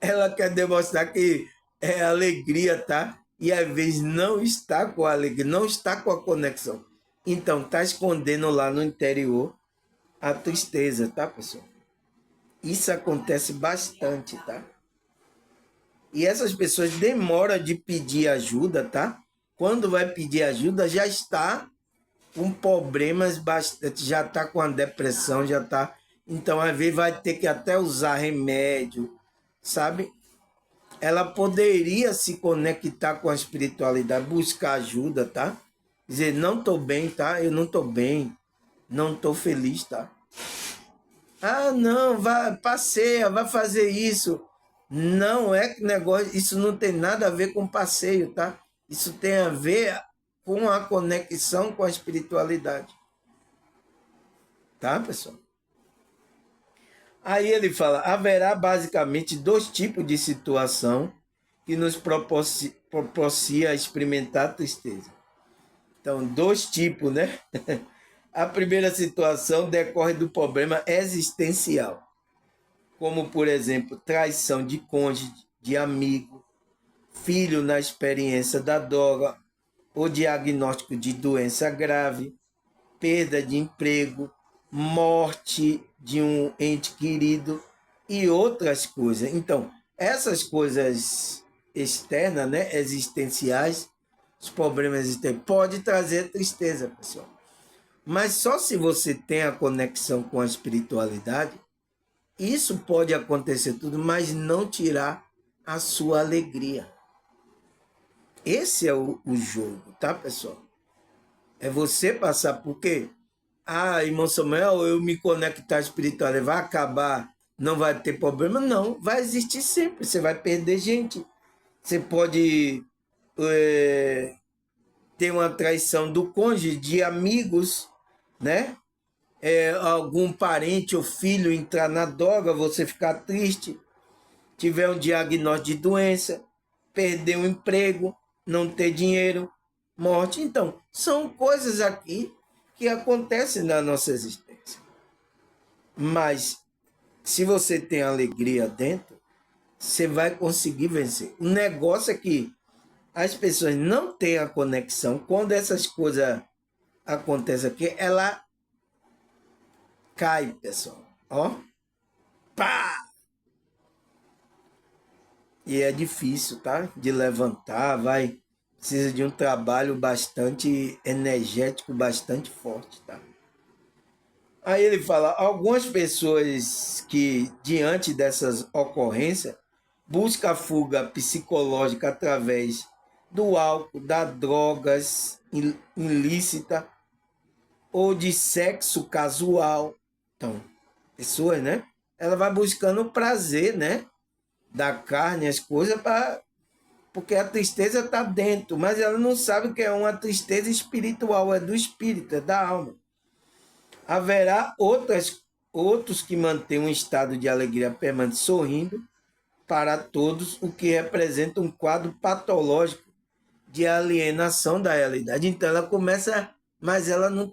Ela quer demonstrar que é alegria, tá? E às vezes não está com a alegria, não está com a conexão. Então, está escondendo lá no interior a tristeza, tá, pessoal? Isso acontece bastante, tá? E essas pessoas demoram de pedir ajuda, tá? Quando vai pedir ajuda, já está com problemas bastante, já está com a depressão, já está. Então, às vezes, vai ter que até usar remédio, sabe? Ela poderia se conectar com a espiritualidade, buscar ajuda, tá? Dizer, não estou bem, tá? Eu não estou bem, não estou feliz, tá? Ah, não, vai, passeia, vai fazer isso. Não é que negócio, isso não tem nada a ver com passeio, tá? Isso tem a ver com a conexão com a espiritualidade, tá, pessoal? Aí ele fala: haverá basicamente dois tipos de situação que nos propicia experimentar tristeza. Então, dois tipos, né? A primeira situação decorre do problema existencial, como, por exemplo, traição de cônjuge, de amigo, filho na experiência da droga, ou diagnóstico de doença grave, perda de emprego, morte de um ente querido e outras coisas. Então, essas coisas externas, né, existenciais, os problemas existenciais, pode trazer tristeza, pessoal. Mas só se você tem a conexão com a espiritualidade, isso pode acontecer tudo, mas não tirar a sua alegria. Esse é o jogo, tá, pessoal? É você passar por quê? Ah, irmão Samuel, eu me conectar à espiritualidade, vai acabar, não vai ter problema? Não, vai existir sempre, você vai perder gente. Você pode ter uma traição do cônjuge, de amigos, né? Algum parente ou filho entrar na droga, você ficar triste, tiver um diagnóstico de doença, perder um emprego, não ter dinheiro, morte. Então, são coisas aqui que acontecem na nossa existência. Mas, se você tem alegria dentro, você vai conseguir vencer. O negócio é que as pessoas não têm a conexão. Quando essas coisas acontecem aqui, ela cai, pessoal. Ó, pá! E é difícil, tá? De levantar, vai. Precisa de um trabalho bastante energético, bastante forte, tá? Aí ele fala, algumas pessoas que, diante dessas ocorrências, buscam a fuga psicológica através do álcool, das drogas ilícita ou de sexo casual. Então, pessoas, né? Ela vai buscando o prazer, né? Da carne, as coisas, porque a tristeza está dentro, mas ela não sabe que é uma tristeza espiritual, é do espírito, é da alma. Haverá outros que mantêm um estado de alegria permanente sorrindo para todos, o que representa um quadro patológico de alienação da realidade. Então ela começa, mas ela não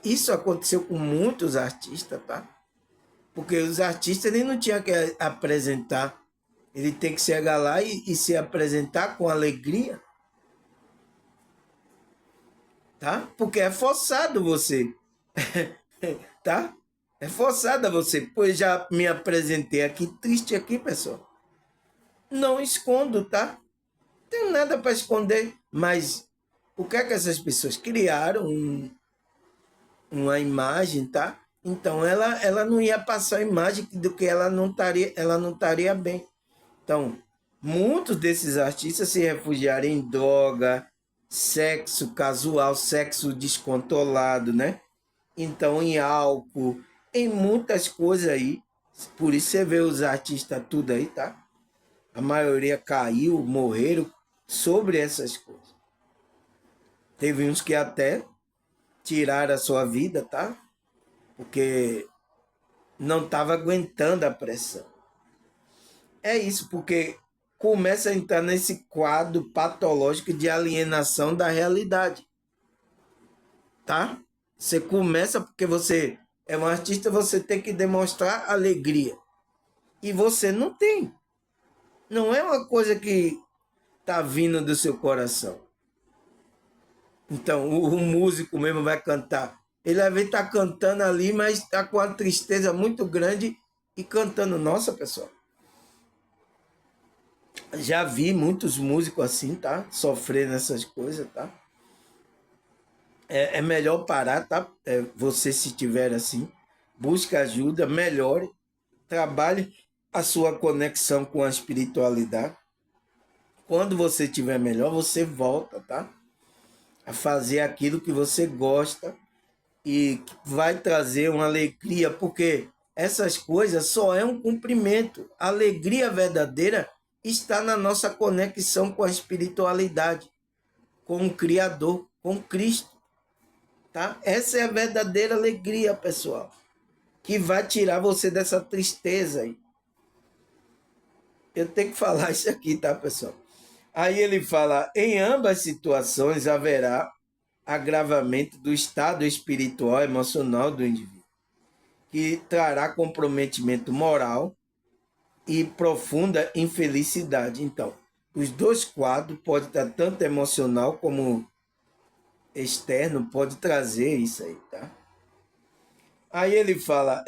isso aconteceu com muitos artistas, tá? Porque os artistas ele não tinha que apresentar, ele tem que chegar lá e se apresentar com alegria, tá? Porque é forçado você, tá? É forçada você. Pois já me apresentei aqui triste aqui, pessoal. Não escondo, tá? Não tenho nada para esconder, mas o que é que essas pessoas criaram uma imagem, tá? Então ela não ia passar a imagem do que ela não estaria bem. Então, muitos desses artistas se refugiaram em droga, sexo casual, sexo descontrolado, né? Então, em álcool, em muitas coisas aí. Por isso você vê os artistas tudo aí, tá? A maioria caiu, morreram sobre essas coisas. Teve uns que até tiraram a sua vida, tá? Porque não estava aguentando a pressão. É isso, porque começa a entrar nesse quadro patológico de alienação da realidade, tá? Você começa porque você é um artista, você tem que demonstrar alegria. E você não tem. Não é uma coisa que tá vindo do seu coração. Então, o músico mesmo vai cantar. Ele às vezes está cantando ali, mas está com uma tristeza muito grande e cantando. Nossa, pessoal, já vi muitos músicos assim, tá? Sofrendo essas coisas, tá? É melhor parar, tá? Você, se tiver assim, busque ajuda, melhore, trabalhe a sua conexão com a espiritualidade. Quando você estiver melhor, você volta, tá? A fazer aquilo que você gosta e vai trazer uma alegria, porque essas coisas só é um cumprimento. A alegria verdadeira está na nossa conexão com a espiritualidade, com o Criador, com Cristo, tá? Essa é a verdadeira alegria, pessoal, que vai tirar você dessa tristeza aí. Eu tenho que falar isso aqui, tá, pessoal? Aí ele fala, em ambas situações haverá agravamento do estado espiritual e emocional do indivíduo, que trará comprometimento moral e profunda infelicidade. Então, os dois quadros podem estar tanto emocional como externo, pode trazer isso aí, tá? Aí ele fala,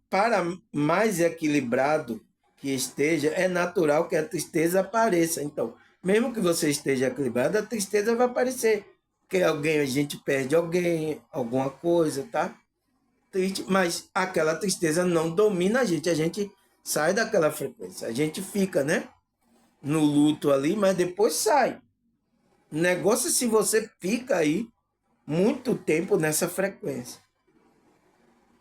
para mais equilibrado que esteja, é natural que a tristeza apareça. Então, mesmo que você esteja equilibrado, a tristeza vai aparecer. Porque alguém, a gente perde alguém, alguma coisa, tá? Triste, mas aquela tristeza não domina a gente sai daquela frequência, a gente fica, né? No luto ali, mas depois sai. O negócio é se você fica aí muito tempo nessa frequência,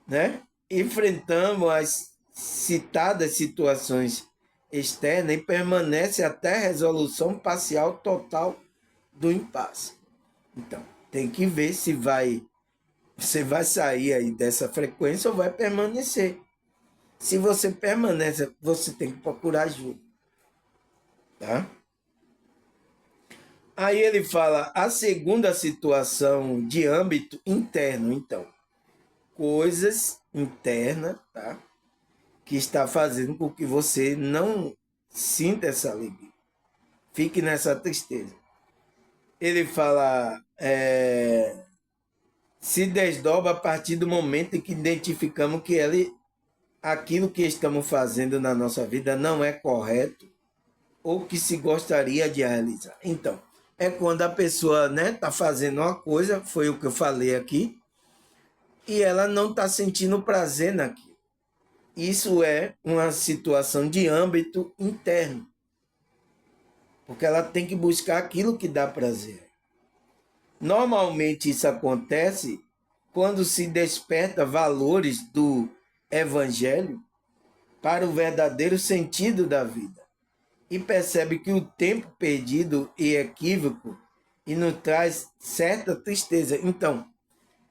né? Enfrentamos as citadas situações externas e permanece até a resolução parcial total do impasse. Então, tem que ver se você vai sair aí dessa frequência ou vai permanecer. Se você permanece, você tem que procurar ajuda, tá? Aí ele fala a segunda situação de âmbito interno, então, coisas internas, tá? Que está fazendo com que você não sinta essa alegria, fique nessa tristeza. Ele fala, se desdobra a partir do momento em que identificamos que aquilo que estamos fazendo na nossa vida não é correto ou que se gostaria de realizar. Então, é quando a pessoa, né, tá fazendo uma coisa, foi o que eu falei aqui, e ela não está sentindo prazer naquilo. Isso é uma situação de âmbito interno, porque ela tem que buscar aquilo que dá prazer. Normalmente isso acontece quando se desperta valores do evangelho para o verdadeiro sentido da vida e percebe que o tempo perdido e equívoco e nos traz certa tristeza. Então,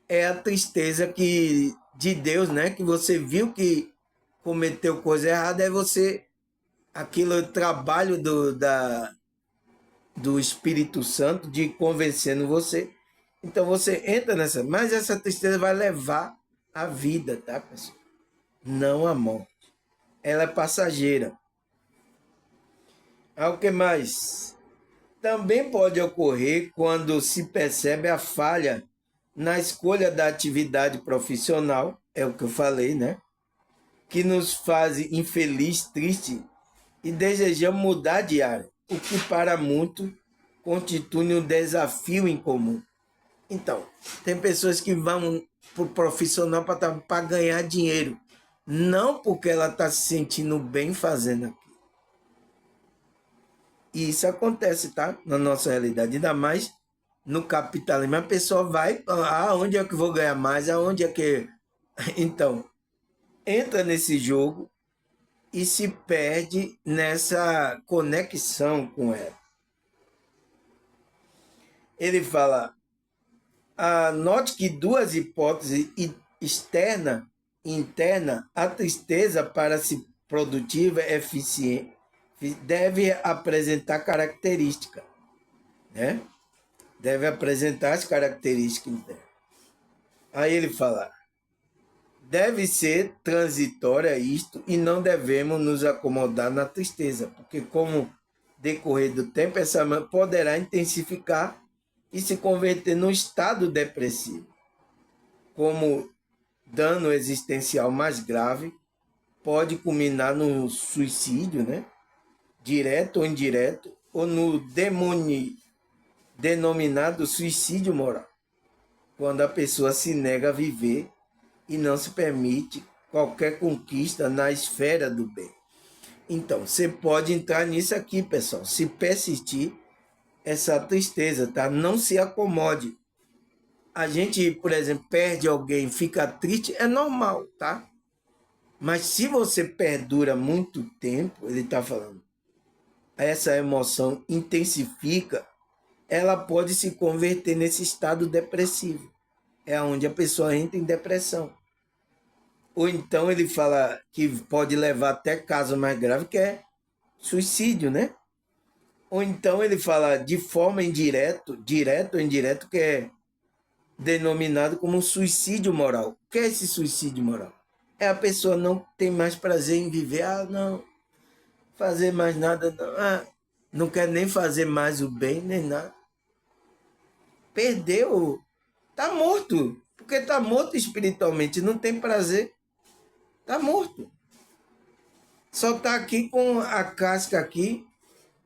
é a tristeza de Deus, né? Que você viu que cometeu coisa errada, é você, aquilo é o trabalho do Espírito Santo de convencendo você. Então você entra nessa, mas essa tristeza vai levar a vida, tá, pessoal? Não a morte. Ela é passageira. O que mais? Também pode ocorrer quando se percebe a falha na escolha da atividade profissional, é o que eu falei, né? Que nos faz infeliz, triste e desejamos mudar de área, o que para muitos constitui um desafio incomum. Então, tem pessoas que vão para o profissional para ganhar dinheiro, não porque ela está se sentindo bem fazendo aquilo. E isso acontece, tá? Na nossa realidade, ainda mais no capitalismo. A pessoa vai, aonde é que eu vou ganhar mais? Aonde é que... Então, entra nesse jogo e se perde nessa conexão com ela. Ele fala, note que duas hipóteses externa e interna, a tristeza para ser produtiva e eficiente deve apresentar características, né? Deve apresentar as características internas. Aí ele fala, deve ser transitória isto e não devemos nos acomodar na tristeza, porque como decorrer do tempo, essa poderá intensificar e se converter num estado depressivo, como dano existencial mais grave, pode culminar no suicídio, né? Direto ou indireto, ou no denominado suicídio moral, quando a pessoa se nega a viver e não se permite qualquer conquista na esfera do bem. Então, você pode entrar nisso aqui, pessoal, se persistir essa tristeza, tá? Não se acomode. A gente, por exemplo, perde alguém, fica triste, é normal, tá? Mas se você perdura muito tempo, ele está falando, essa emoção intensifica, ela pode se converter nesse estado depressivo. É onde a pessoa entra em depressão. Ou então ele fala que pode levar até caso mais grave, que é suicídio, né? Ou então ele fala de forma indireta, direto ou indireto, que é denominado como suicídio moral. O que é esse suicídio moral? É a pessoa não tem mais prazer em viver. Ah, não, fazer mais nada, não. Ah, não quer nem fazer mais o bem, nem nada. Perdeu, tá morto. Porque tá morto espiritualmente, não tem prazer. Tá morto. Só tá aqui com a casca aqui,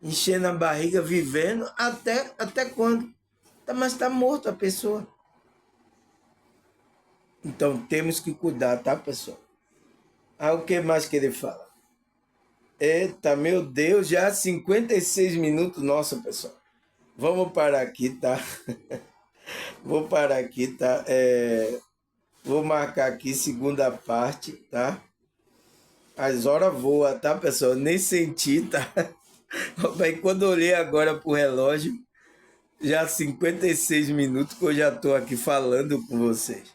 enchendo a barriga, vivendo, até quando? Mas tá morto a pessoa. Então temos que cuidar, tá, pessoal? Ah, o que mais que ele fala? Eita, meu Deus, já 56 minutos. Nossa, pessoal. Vamos parar aqui, tá? Vou parar aqui, tá? Vou marcar aqui segunda parte, tá? As horas voam, tá, pessoal? Nem senti, tá? Aí quando eu olhei agora pro relógio, já 56 minutos que eu já tô aqui falando com vocês.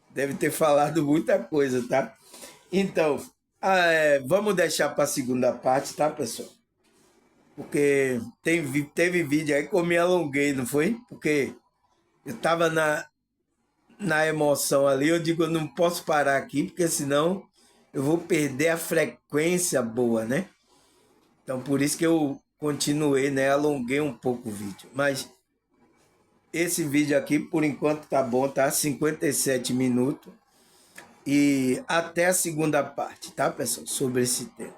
Deve ter falado muita coisa, tá? Então, vamos deixar para a segunda parte, tá, pessoal? Porque teve vídeo aí que eu me alonguei, não foi? Porque eu tava na emoção ali, eu digo, eu não posso parar aqui, porque senão eu vou perder a frequência boa, né? Então, por isso que eu continuei, né? Alonguei um pouco o vídeo. Mas esse vídeo aqui, por enquanto, tá bom, tá? 57 minutos. E até a segunda parte, tá, pessoal? Sobre esse tema.